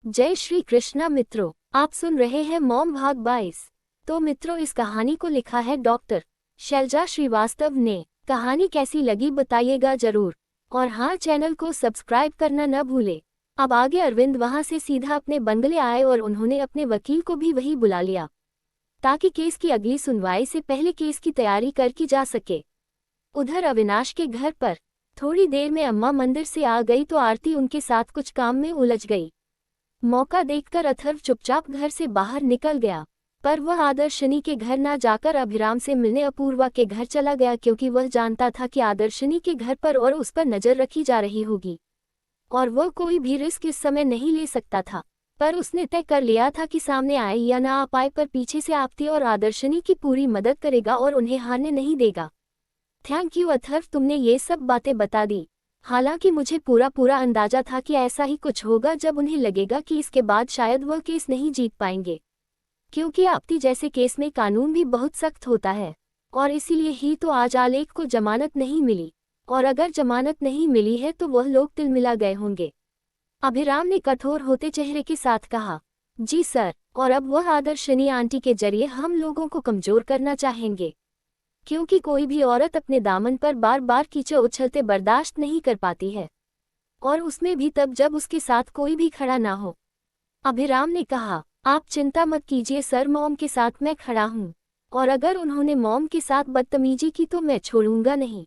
जय श्री कृष्णा मित्रों, आप सुन रहे हैं मॉम भाग 22। तो मित्रों, इस कहानी को लिखा है डॉक्टर शैलजा श्रीवास्तव ने। कहानी कैसी लगी बताइएगा जरूर, और हाँ, चैनल को सब्सक्राइब करना न भूले। अब आगे अरविंद वहां से सीधा अपने बंगले आए और उन्होंने अपने वकील को भी वही बुला लिया ताकि केस की अगली सुनवाई से पहले केस की तैयारी कर की जा सके। उधर अविनाश के घर पर थोड़ी देर में अम्मा मंदिर से आ गई तो आरती उनके साथ कुछ काम में उलझ गई। मौका देखकर अथर्व चुपचाप घर से बाहर निकल गया, पर वह आदर्शनी के घर ना जाकर अभिराम से मिलने अपूर्वा के घर चला गया, क्योंकि वह जानता था कि आदर्शनी के घर पर और उस पर नजर रखी जा रही होगी और वह कोई भी रिस्क इस समय नहीं ले सकता था। पर उसने तय कर लिया था कि सामने आए या ना आ पाए, पर पीछे से आपती और आदर्शनी की पूरी मदद करेगा और उन्हें हारने नहीं देगा। थैंक यू अथर्व, तुमने ये सब बातें बता दी। हालांकि मुझे पूरा अंदाजा था कि ऐसा ही कुछ होगा जब उन्हें लगेगा कि इसके बाद शायद वह केस नहीं जीत पाएंगे, क्योंकि आपती जैसे केस में कानून भी बहुत सख्त होता है और इसीलिए ही तो आज आलेख को जमानत नहीं मिली, और अगर जमानत नहीं मिली है तो वह लोग तिलमिला गए होंगे। अभिराम ने कठोर होते चेहरे के साथ कहा, जी सर, और अब वह आदर्शनी आंटी के जरिए हम लोगों को कमजोर करना चाहेंगे, क्योंकि कोई भी औरत अपने दामन पर बार बार कीचड़ उछलते बर्दाश्त नहीं कर पाती है, और उसमें भी तब जब उसके साथ कोई भी खड़ा ना हो। अभिराम ने कहा, आप चिंता मत कीजिए सर, मॉम के साथ मैं खड़ा हूँ, और अगर उन्होंने मॉम के साथ बदतमीजी की तो मैं छोड़ूंगा नहीं।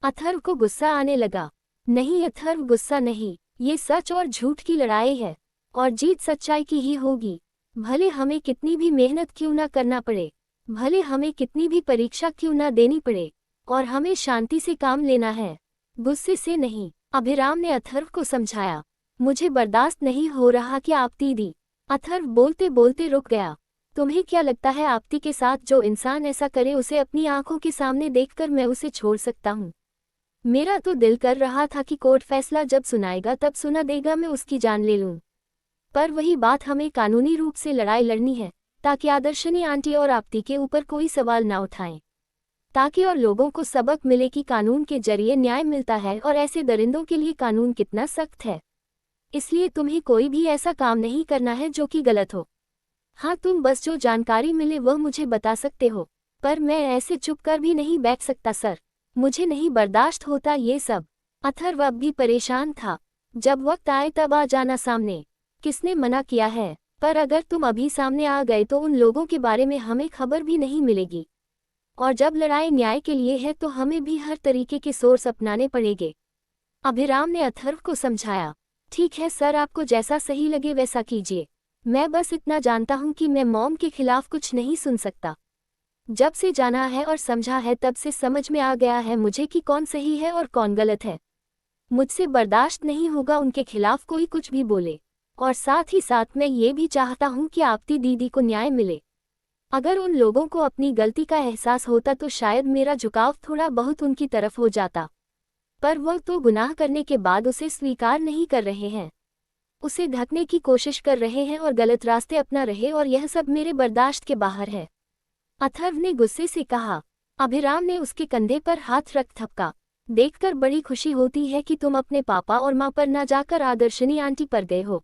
अथर्व को गुस्सा आने लगा। नहीं अथर्व, गुस्सा नहीं, ये सच और झूठ की लड़ाई है और जीत सच्चाई की ही होगी। भले हमें कितनी भी मेहनत क्यों ना करना पड़े, भले हमें कितनी भी परीक्षा क्यों ना देनी पड़े, और हमें शांति से काम लेना है, गुस्से से नहीं। अभिराम ने अथर्व को समझाया। मुझे बर्दाश्त नहीं हो रहा कि आपती दी। अथर्व बोलते बोलते रुक गया। तुम्हें क्या लगता है आपती के साथ जो इंसान ऐसा करे उसे अपनी आंखों के सामने देखकर मैं उसे छोड़ सकता हूँ? मेरा तो दिल कर रहा था कि कोर्ट फैसला जब सुनाएगा तब सुना देगा मैं उसकी जान ले लूँ, पर वही बात, हमें कानूनी रूप से लड़ाई लड़नी है ताकि आदर्शनी आंटी और आपती के ऊपर कोई सवाल ना उठाएं, ताकि और लोगों को सबक मिले कि कानून के जरिए न्याय मिलता है और ऐसे दरिंदों के लिए कानून कितना सख्त है। इसलिए तुम्हें कोई भी ऐसा काम नहीं करना है जो कि गलत हो। हाँ, तुम बस जो जानकारी मिले वह मुझे बता सकते हो, पर मैं ऐसे चुप कर भी नहीं बैठ सकता सर, मुझे नहीं बर्दाश्त होता ये सब। अथर्व अब भी परेशान था। जब वक्त आए तब आ जाना सामने, किसने मना किया है? पर अगर तुम अभी सामने आ गए तो उन लोगों के बारे में हमें खबर भी नहीं मिलेगी, और जब लड़ाई न्याय के लिए है तो हमें भी हर तरीके के सोर्स अपनाने पड़ेंगे। अभिराम ने अथर्व को समझाया। ठीक है सर, आपको जैसा सही लगे वैसा कीजिए। मैं बस इतना जानता हूँ कि मैं मॉम के खिलाफ कुछ नहीं सुन सकता। जब से जाना है और समझा है तब से समझ में आ गया है मुझे कि कौन सही है और कौन गलत है। मुझसे बर्दाश्त नहीं होगा उनके खिलाफ कोई कुछ भी बोले, और साथ ही साथ मैं ये भी चाहता हूँ कि आपती दीदी को न्याय मिले। अगर उन लोगों को अपनी गलती का एहसास होता तो शायद मेरा झुकाव थोड़ा बहुत उनकी तरफ हो जाता, पर वह तो गुनाह करने के बाद उसे स्वीकार नहीं कर रहे हैं, उसे ढकने की कोशिश कर रहे हैं और गलत रास्ते अपना रहे, और यह सब मेरे बर्दाश्त के बाहर है। अथर्व ने गुस्से से कहा। अभिराम ने उसके कंधे पर हाथ रख थपका। देखकर बड़ी खुशी होती है कि तुम अपने पापा और माँ पर ना जाकर आदर्शनी आंटी पर गए हो।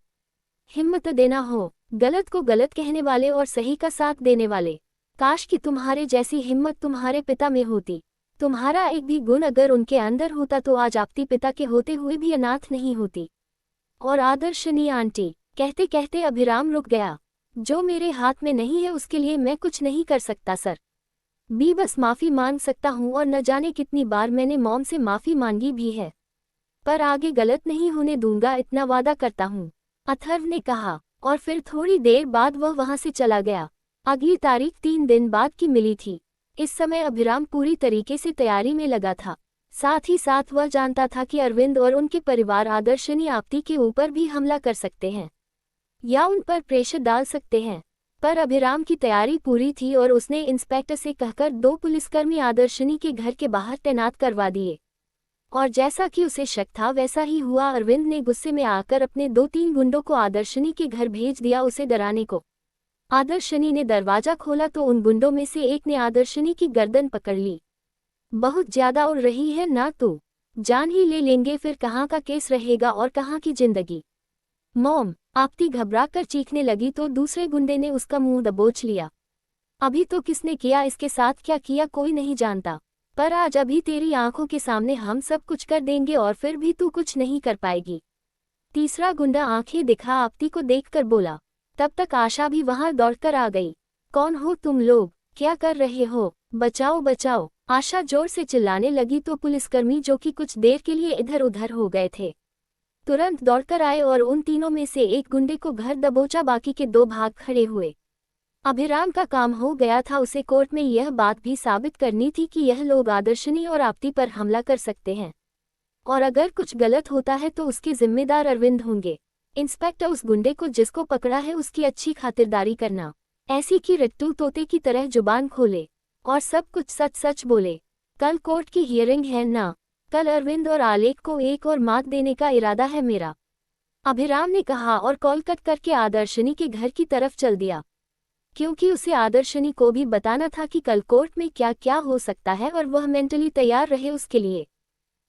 हिम्मत देना हो, गलत को गलत कहने वाले और सही का साथ देने वाले। काश कि तुम्हारे जैसी हिम्मत तुम्हारे पिता में होती। तुम्हारा एक भी गुण अगर उनके अंदर होता तो आज आपती पिता के होते हुए भी अनाथ नहीं होती। और आदर्शनी आंटी, कहते कहते अभिराम रुक गया। जो मेरे हाथ में नहीं है उसके लिए मैं कुछ नहीं कर सकता सर, बस माफी मांग सकता हूँ, और न जाने कितनी बार मैंने मॉम से माफी मांगी भी है, पर आगे गलत नहीं होने दूंगा, इतना वादा करता हूँ, अथर्व ने कहा। और फिर थोड़ी देर बाद वह वहां से चला गया। अगली तारीख 3 दिन बाद की मिली थी। इस समय अभिराम पूरी तरीके से तैयारी में लगा था। साथ ही साथ वह जानता था कि अरविंद और उनके परिवार आदर्शनी आपती के ऊपर भी हमला कर सकते हैं या उन पर प्रेशर डाल सकते हैं, पर अभिराम की तैयारी पूरी थी और उसने इंस्पेक्टर से कहकर 2 पुलिसकर्मी आदर्शनी के घर के बाहर तैनात करवा दिए। और जैसा कि उसे शक था वैसा ही हुआ। अरविंद ने गुस्से में आकर अपने 2-3 गुंडों को आदर्शनी के घर भेज दिया उसे डराने को। आदर्शनी ने दरवाजा खोला तो उन गुंडों में से एक ने आदर्शनी की गर्दन पकड़ ली। बहुत ज्यादा उड़ रही है ना, तो जान ही ले लेंगे, फिर कहाँ का केस रहेगा और कहाँ की जिंदगी। मॉम, आपती घबरा कर चीखने लगी तो दूसरे गुंडे ने उसका मुंह दबोच लिया। अभी तो किसने किया, इसके साथ क्या किया कोई नहीं जानता, पर आज अभी तेरी आंखों के सामने हम सब कुछ कर देंगे और फिर भी तू कुछ नहीं कर पाएगी। तीसरा गुंडा आंखें दिखा आपती को देखकर बोला। तब तक आशा भी वहां दौड़कर आ गई। कौन हो तुम लोग, क्या कर रहे हो, बचाओ बचाओ। आशा जोर से चिल्लाने लगी तो पुलिसकर्मी, जो कि कुछ देर के लिए इधर उधर हो गए थे, तुरंत दौड़कर आए और उन तीनों में से एक गुंडे को घर दबोचा, बाकी के दो भाग खड़े हुए। अभिराम का काम हो गया था, उसे कोर्ट में यह बात भी साबित करनी थी कि यह लोग आदर्शनी और आपती पर हमला कर सकते हैं, और अगर कुछ गलत होता है तो उसके जिम्मेदार अरविंद होंगे। इंस्पेक्टर, उस गुंडे को जिसको पकड़ा है उसकी अच्छी खातिरदारी करना, ऐसी कि रिट्टू तोते की तरह जुबान खोले और सब कुछ सच सच बोले। कल कोर्ट की हियरिंग है ना, कल अरविंद और आलेख को एक और मात देने का इरादा है मेरा, अभिराम ने कहा और कॉल कट करके आदर्शनी के घर की तरफ चल दिया, क्योंकि उसे आदर्शनी को भी बताना था कि कल कोर्ट में क्या क्या हो सकता है और वह मेंटली तैयार रहे उसके लिए।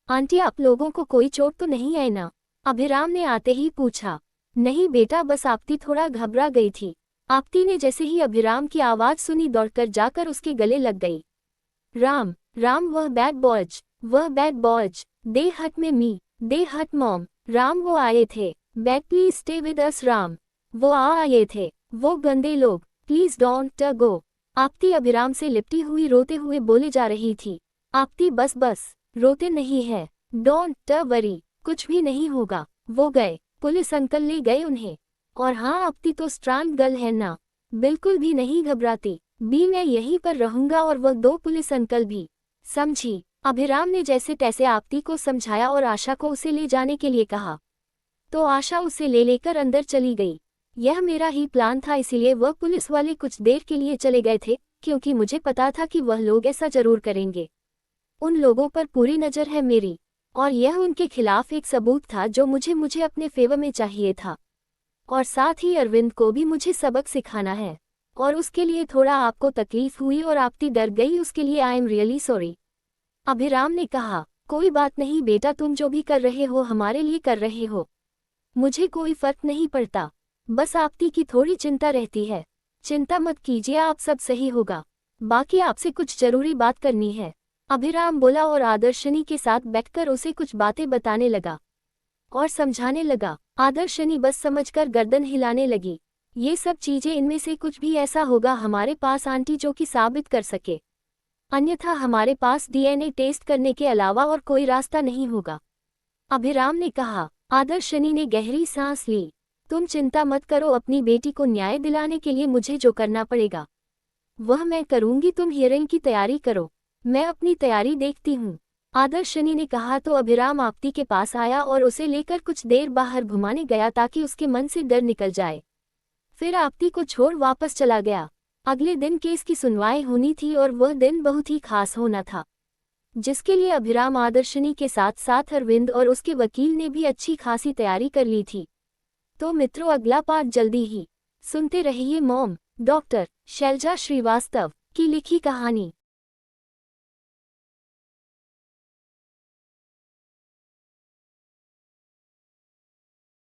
आंटी, आप लोगों को कोई चोट तो नहीं आई ना, अभिराम ने आते ही पूछा। नहीं बेटा, बस आपती थोड़ा घबरा गई थी। आपती ने जैसे ही अभिराम की आवाज सुनी दौड़कर जाकर उसके गले लग गई। राम राम, वह बैड बॉयज, दे हट में मी, दे हट मॉम। राम, वो आए थे, bad please stay with us. Ram, वो आए थे, वो गंदे लोग, प्लीज डोंट गो। आपती अभिराम से लिपटी हुई रोते हुए बोले जा रही थी। आपती, बस बस, रोते नहीं है, डोंट वरी, कुछ भी नहीं होगा। वो गए, पुलिस अंकल ले गए उन्हें। और हाँ, आपती तो स्ट्रांग गर्ल है ना, बिल्कुल भी नहीं घबराती। मैं यहीं पर रहूंगा और वह दो पुलिस अंकल भी, समझी। अभिराम ने जैसे तैसे आपती को समझाया और आशा को उसे ले जाने के लिए कहा, तो आशा उसे ले लेकर अंदर चली गई। यह मेरा ही प्लान था, इसीलिए वह पुलिस वाले कुछ देर के लिए चले गए थे, क्योंकि मुझे पता था कि वह लोग ऐसा जरूर करेंगे। उन लोगों पर पूरी नज़र है मेरी, और यह उनके खिलाफ एक सबूत था जो मुझे अपने फेवर में चाहिए था। और साथ ही अरविंद को भी मुझे सबक सिखाना है, और उसके लिए थोड़ा आपको तकलीफ हुई और आपती डर गई, उसके लिए आई एम रियली सॉरी। अभिराम ने कहा, कोई बात नहीं बेटा, तुम जो भी कर रहे हो हमारे लिए कर रहे हो, मुझे कोई फर्क नहीं पड़ता, बस आपती की थोड़ी चिंता रहती है। चिंता मत कीजिए, आप सब सही होगा, बाकी आपसे कुछ जरूरी बात करनी है, अभिराम बोला और आदर्शनी के साथ बैठकर उसे कुछ बातें बताने लगा और समझाने लगा। आदर्शनी बस समझकर गर्दन हिलाने लगी। ये सब चीजें, इनमें से कुछ भी ऐसा होगा हमारे पास आंटी जो कि साबित कर सके, अन्यथा हमारे पास डीएनए टेस्ट करने के अलावा और कोई रास्ता नहीं होगा, अभिराम ने कहा। आदर्शनी ने गहरी सांस ली। तुम चिंता मत करो, अपनी बेटी को न्याय दिलाने के लिए मुझे जो करना पड़ेगा वह मैं करूंगी, तुम हियरिंग की तैयारी करो, मैं अपनी तैयारी देखती हूँ, आदर्शनी ने कहा। तो अभिराम आपती के पास आया और उसे लेकर कुछ देर बाहर घुमाने गया ताकि उसके मन से डर निकल जाए। फिर आपती को छोड़ वापस चला गया। अगले दिन केस की सुनवाई होनी थी और वह दिन बहुत ही खास होना था, जिसके लिए अभिराम, आदर्शनी के साथ साथ अरविंद और उसके वकील ने भी अच्छी खासी तैयारी कर ली थी। तो मित्रों, अगला पार्ट जल्दी ही सुनते रहिए। मॉम डॉक्टर शैलजा श्रीवास्तव की लिखी कहानी।